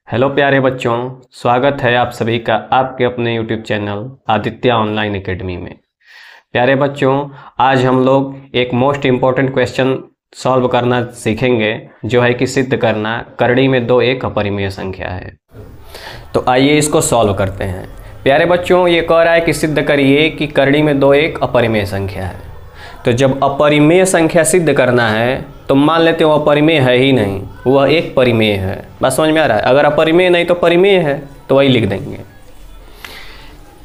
Hello प्यारे बच्चों, स्वागत है आप सभी का आपके अपने YouTube channel Aditya online academy में। प्यारे बच्चों, आज हम लोग एक मोस्ट इम्पॉर्टेंट क्वेश्चन सॉल्व करना सीखेंगे, जो है कि सिद्ध करना करड़ी में दो एक अपरिमेय संख्या है। तो आइए इसको सॉल्व करते हैं। प्यारे बच्चों, ये कह रहा है कि सिद्ध करिए कि करड़ी में दो एक अपरिमेय संख्या है। तो जब अपरिमेय संख्या सिद्ध करना है तो मान लेते हो अपरिमेय है ही नहीं, वह एक परिमेय है। बात समझ में आ रहा है? अगर अपरिमेय नहीं तो परिमेय है, तो वही लिख देंगे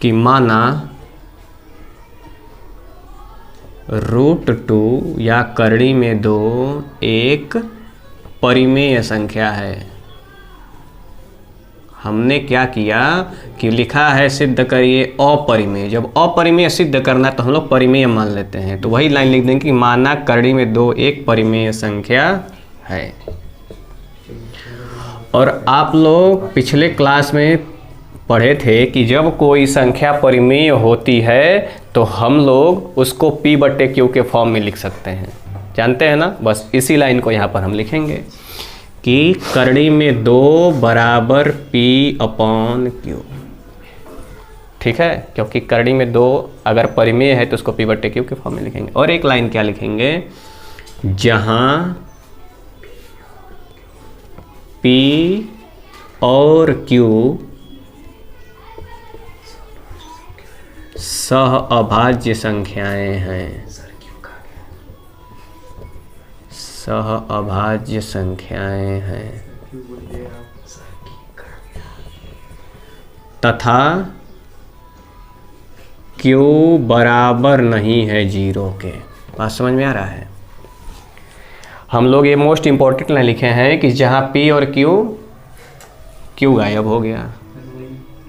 कि माना √2 या करड़ी में दो एक परिमेय संख्या है। हमने क्या किया कि लिखा है सिद्ध करिए अपरिमेय। जब अपरिमेय सिद्ध करना तो हम लोग परिमेय मान लेते हैं, तो वही लाइन लिख देंगे कि माना करड़ी में दो एक परिमेय संख्या है। और आप लोग पिछले क्लास में पढ़े थे कि जब कोई संख्या परिमेय होती है तो हम लोग उसको P/Q के फॉर्म में लिख सकते हैं। जानते हैं ना? बस इसी लाइन को यहाँ पर हम लिखेंगे कि करड़ी में दो बराबर P/Q। ठीक है, क्योंकि करड़ी में दो अगर परिमेय है तो उसको P/Q के फॉर्म में लिखेंगे। और एक लाइन क्या लिखेंगे, जहां P और Q सहअभाज्य संख्याएं हैं। सहअभाज्य संख्याएं हैं तथा Q बराबर नहीं है 0 के। बात समझ में आ रहा है? हम लोग ये मोस्ट इंपॉर्टेंट लाइन लिखे हैं कि जहां P और Q गायब हो गया।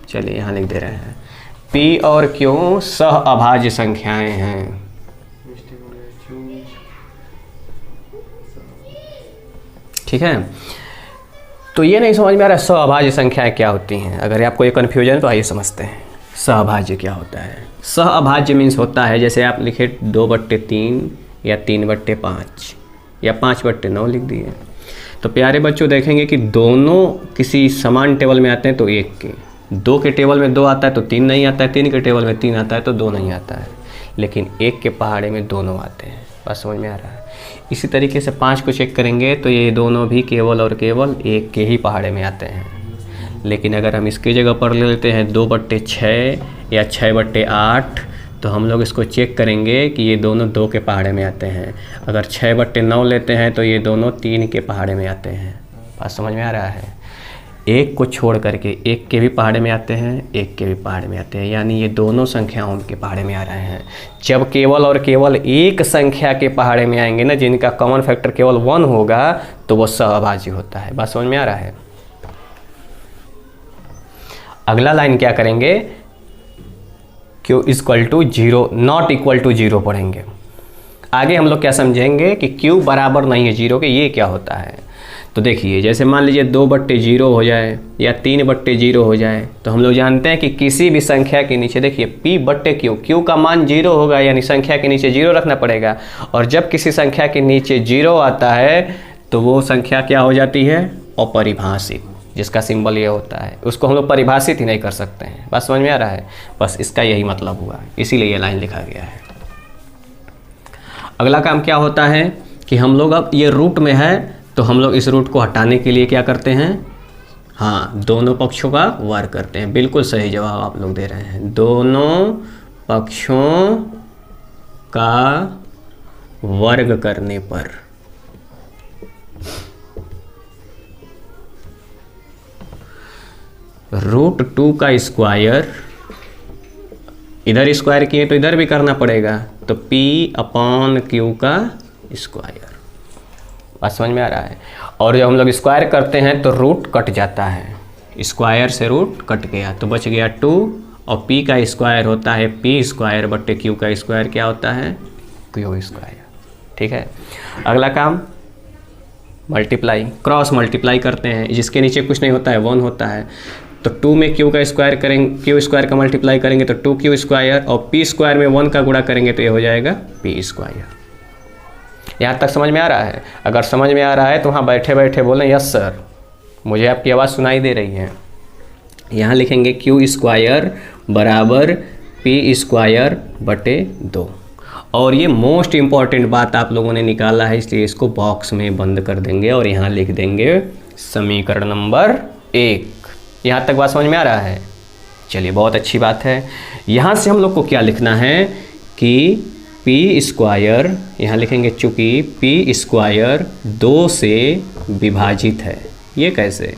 चलिए यहाँ लिख दे रहे हैं, P और Q सहअभाज्य संख्याएं हैं। ठीक है, तो ये नहीं समझ में आ रहा है सहअभाज्य संख्याएं क्या होती हैं। अगर आपको ये कन्फ्यूजन है तो आइए समझते हैं सहअभाज्य क्या होता है। सहअभाज्य मीन्स होता है जैसे आप लिखे 2/3 या 3/5 या 5/9 लिख दिए। तो प्यारे बच्चों देखेंगे कि दोनों किसी समान टेबल में आते हैं तो एक के, 2 के टेबल में 2 आता है तो 3 नहीं आता है, 3 के टेबल में 3 आता है तो 2 नहीं आता है, लेकिन एक के पहाड़े में दोनों आते हैं। बात समझ में आ रहा है? इसी तरीके से 5 को चेक करेंगे तो ये दोनों भी केवल और केवल एक के ही पहाड़े में आते हैं। लेकिन अगर हम इसकी जगह पर ले लेते हैं 2/6 या 6/8 तो हम लोग इसको चेक करेंगे कि ये दोनों 2 के पहाड़े में आते हैं। अगर 6/9 लेते हैं तो ये दोनों 3 के पहाड़े में आते हैं। बात समझ में आ रहा है? एक को छोड़ करके एक के भी पहाड़े में आते हैं, एक के भी पहाड़े में आते हैं, यानी ये दोनों संख्याओं के पहाड़े में आ रहे हैं। जब केवल और केवल एक संख्या के पहाड़े में आएंगे ना, जिनका कॉमन फैक्टर केवल 1 होगा, तो वो सहअभाज्य होता है। बात समझ में आ रहा है? अगला लाइन क्या करेंगे, Q = 0 नॉट इक्वल टू 0 पढ़ेंगे। आगे हम लोग क्या समझेंगे कि Q बराबर नहीं है 0 के, ये क्या होता है। तो देखिए, जैसे मान लीजिए 2/0 हो जाए या 3/0 हो जाए, तो हम लोग जानते हैं कि किसी भी संख्या के नीचे देखिए P/Q, Q का मान 0 होगा, यानी संख्या के नीचे 0 रखना पड़ेगा। और जब किसी संख्या के नीचे 0 आता है तो वो संख्या क्या हो जाती है, अपरिभाषित, जिसका सिंबल ये होता है। उसको हम लोग परिभाषित ही नहीं कर सकते हैं। बात समझ में आ रहा है? बस इसका यही मतलब हुआ, इसीलिए ये लाइन लिखा गया है। अगला काम क्या होता है कि हम लोग अब ये रूट में है तो हम लोग इस रूट को हटाने के लिए क्या करते हैं, हाँ, दोनों पक्षों का वर्ग करते हैं। बिल्कुल sही जवाब आप लोग दे रहे हैं, दोनों पक्षों का वर्ग करने पर √2 का स्क्वायर, इधर स्क्वायर किए तो इधर भी करना पड़ेगा, तो P/Q का स्क्वायर। बात समझ में आ रहा है? और जब हम लोग स्क्वायर करते हैं तो रूट कट जाता है, स्क्वायर से रूट कट गया तो बच गया 2, और P का स्क्वायर होता है P² / Q का स्क्वायर क्या होता है, Q²। ठीक है, अगला काम मल्टीप्लाई, क्रॉस मल्टीप्लाई करते हैं। जिसके नीचे कुछ नहीं होता है 1 होता है, तो 2 में Q का स्क्वायर करेंगे, Q² का मल्टीप्लाई करेंगे तो 2Q², और P² में 1 का गुणा करेंगे तो ये हो जाएगा P²। यहाँ तक समझ में आ रहा है? अगर समझ में आ रहा है तो वहाँ बैठे बैठे बोलें यस सर। मुझे आपकी आवाज़ सुनाई दे रही है। यहाँ लिखेंगे क्यू स्क्वायर बराबर पी स्क्वायर बटे 2। और ये मोस्ट इम्पॉर्टेंट बात आप लोगों ने निकाला है, इसलिए इसको बॉक्स में बंद कर देंगे और यहाँ लिख देंगे समीकरण नंबर 1। यहाँ तक बात समझ में आ रहा है? चलिए, बहुत अच्छी बात है। यहाँ से हम लोग को क्या लिखना है कि पी स्क्वायर, यहाँ लिखेंगे चूँकि पी स्क्वायर 2 से विभाजित है। ये कैसे?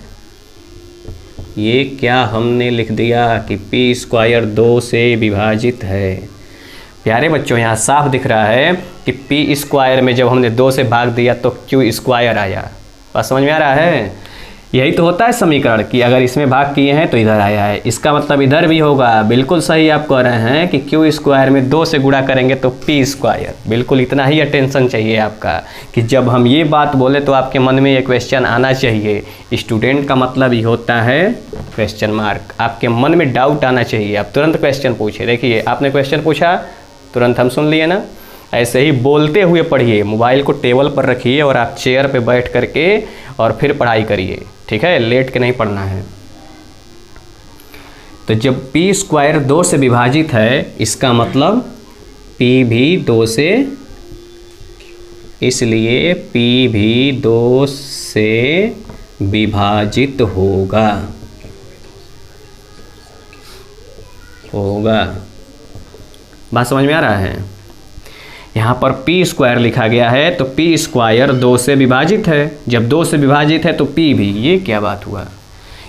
ये क्या हमने लिख दिया कि पी स्क्वायर 2 से विभाजित है। प्यारे बच्चों, यहाँ साफ दिख रहा है कि पी स्क्वायर में जब हमने 2 से भाग दिया तो क्यू स्क्वायर आया। बात समझ में आ रहा है? यही तो होता है समीकरण कि अगर इसमें भाग किए हैं तो इधर आया है, इसका मतलब इधर भी होगा। बिल्कुल सही आप कह रहे हैं कि क्यू स्क्वायर में 2 से गुणा करेंगे तो पी स्क्वायर। बिल्कुल इतना ही अटेंशन चाहिए आपका कि जब हम ये बात बोले तो आपके मन में ये क्वेश्चन आना चाहिए। स्टूडेंट का मतलब ही होता है क्वेश्चन मार्क। आपके मन में डाउट आना चाहिए, आप तुरंत क्वेश्चन पूछे। देखिए, आपने क्वेश्चन पूछा, तुरंत हम सुन लिए ना। ऐसे ही बोलते हुए पढ़िए, मोबाइल को टेबल पर रखिए और आप चेयर पे बैठ करके और फिर पढ़ाई करिए, ठीक है? लेट के नहीं पढ़ना है। तो जब पी स्क्वायर 2 से विभाजित है, इसका मतलब पी भी 2 से, इसलिए पी भी 2 से विभाजित होगा। बात समझ में आ रहा है? यहाँ पर पी स्क्वायर लिखा गया है तो पी स्क्वायर 2 से विभाजित है। जब 2 से विभाजित है तो पी भी। ये क्या बात हुआ?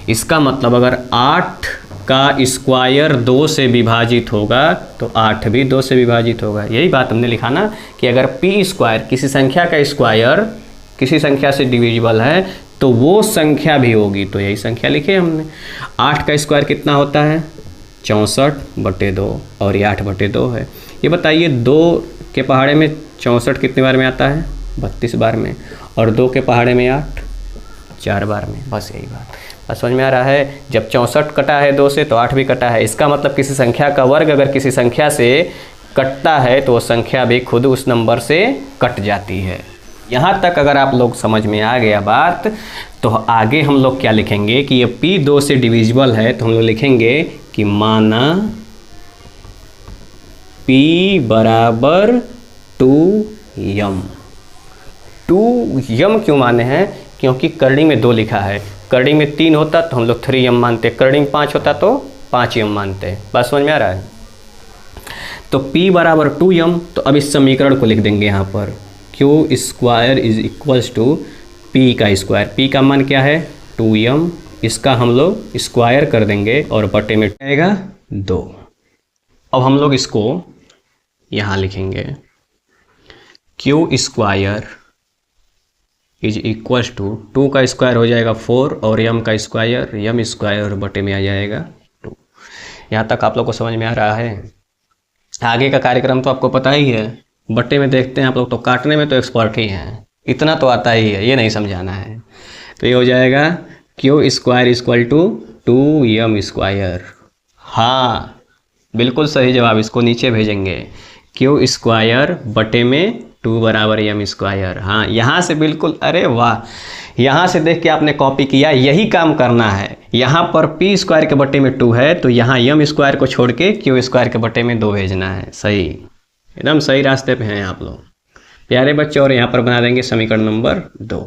इसका मतलब अगर 8 का स्क्वायर 2 से विभाजित होगा तो 8 भी 2 से विभाजित होगा। यही बात हमने लिखा ना कि अगर पी स्क्वायर किसी संख्या का स्क्वायर किसी संख्या से डिविजिबल है तो वो संख्या भी होगी। तो यही संख्या लिखे हमने। 8 का स्क्वायर कितना होता है? 64/2 और ये 8/2 है। ये बताइए 2 के पहाड़े में 64 कितने बार में आता है? 32 बार में। और 2 के पहाड़े में 8 4 बार में। बस यही बात समझ में आ रहा है? जब 64 कटा है 2 से तो 8 भी कटा है। इसका मतलब किसी संख्या का वर्ग अगर किसी संख्या से कटता है तो वो संख्या भी खुद उस नंबर से कट जाती है। यहाँ तक अगर आप लोग समझ में आ गया बात, तो आगे हम लोग क्या लिखेंगे कि ये P 2 से डिविजिबल है। तो हम लोग लिखेंगे कि माना P बराबर 2m। 2m क्यों माने हैं? क्योंकि करड़ी में 2 लिखा है। करड़ी में 3 होता तो हम लोग 3m मानते, करड़ी में 5 होता तो 5m मानते। बात समझ में आ रहा है? तो P बराबर 2m। तो अब इस समीकरण को लिख देंगे यहाँ पर, q square is equals to P का स्क्वायर। P का मान क्या है? 2m। इसका हम लोग स्क्वायर कर देंगे और बटे में आएगा 2। अब हम लोग इसको यहाँ लिखेंगे, q square is equals to 2 का स्क्वायर हो जाएगा 4 और m का स्क्वायर m स्क्वायर बटे में आ जाएगा 2। यहाँ तक आप लोग को समझ में आ रहा है? आगे का कार्यक्रम तो आपको पता ही है। बटे में देखते हैं आप लोग, तो काटने में तो एक्सपर्ट ही हैं, इतना तो आता ही है, ये नहीं समझाना है। तो ये हो जाएगा q square equal to 2m square. हाँ, बिल्कुल सही जवाब। इसको नीचे भेजेंगे, क्यू स्क्वायर बटे में 2 बराबर m स्क्वायर। हाँ, यहाँ से बिल्कुल, अरे वाह, यहाँ से देख के आपने कॉपी किया। यही काम करना है। यहाँ पर p स्क्वायर के बटे में 2 है तो यहाँ m स्क्वायर को छोड़ के क्यू स्क्वायर के बटे में 2 भेजना है। सही, एकदम सही रास्ते पे हैं आप लोग प्यारे बच्चे। और यहाँ पर बना देंगे समीकरण नंबर 2,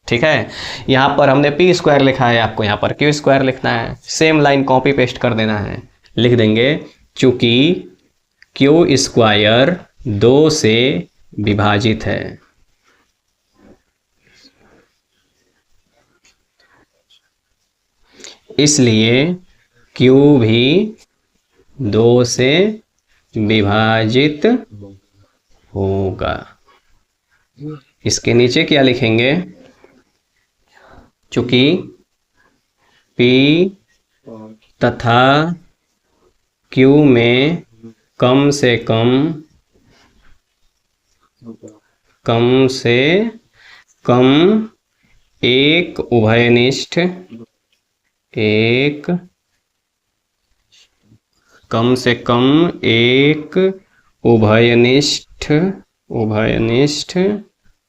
ठीक है? यहाँ पर हमने p स्क्वायर लिखा है, आपको यहाँ पर q स्क्वायर लिखना है। सेम लाइन कॉपी पेस्ट कर देना है। लिख देंगे चूँकि क्यू स्क्वायर 2 से विभाजित है, इसलिए Q भी 2 से विभाजित होगा। इसके नीचे क्या लिखेंगे? चूँकि P तथा Q में कम से कम एक उभयनिष्ठ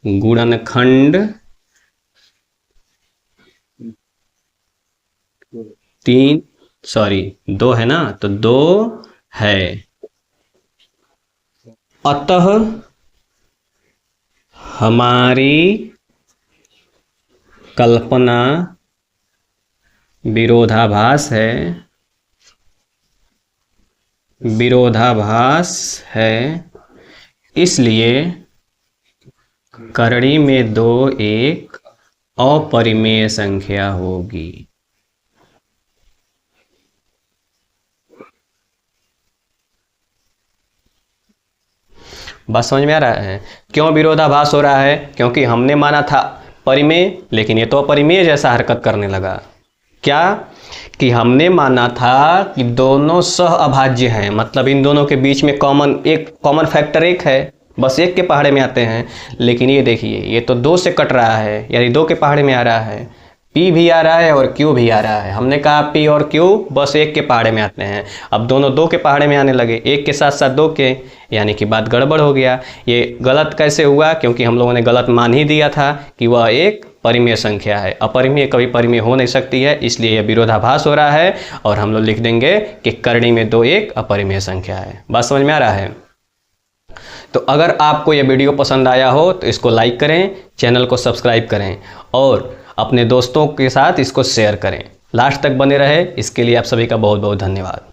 गुणनखंड 3 सॉरी 2 है ना, तो 2 है। अतः हमारी कल्पना विरोधाभास है, विरोधाभास है, इसलिए करड़ी में 2 एक अपरिमेय संख्या होगी। बात समझ में आ रहा है? क्यों विरोधाभास हो रहा है? क्योंकि हमने माना था परिमेय, लेकिन ये तो अपरिमेय जैसा हरकत करने लगा। क्या कि हमने माना था कि दोनों सह अभाज्य हैं, मतलब इन दोनों के बीच में कॉमन फैक्टर 1 है, बस 1 के पहाड़े में आते हैं। लेकिन ये देखिए, ये तो 2 से कट रहा है, यानी 2 के पहाड़े में आ रहा है, P भी आ रहा है और Q भी आ रहा है। हमने कहा P और Q बस 1 के पहाड़े में आते हैं, अब दोनों 2 के पहाड़े में आने लगे, 1 के साथ साथ 2 के, यानी कि बात गड़बड़ हो गया। ये गलत कैसे हुआ? क्योंकि हम लोगों ने गलत मान ही दिया था कि वह एक परिमेय संख्या है। अपरिमेय कभी परिमेय हो नहीं सकती है, इसलिए यह विरोधाभास हो रहा है, और हम लोग लिख देंगे कि करड़ी में 2 एक अपरिमेय संख्या है। बात समझ में आ रहा है? तो अगर आपको यह वीडियो पसंद आया हो तो इसको लाइक करें, चैनल को सब्सक्राइब करें और अपने दोस्तों के साथ इसको शेयर करें। लास्ट तक बने रहे, इसके लिए आप सभी का बहुत बहुत धन्यवाद।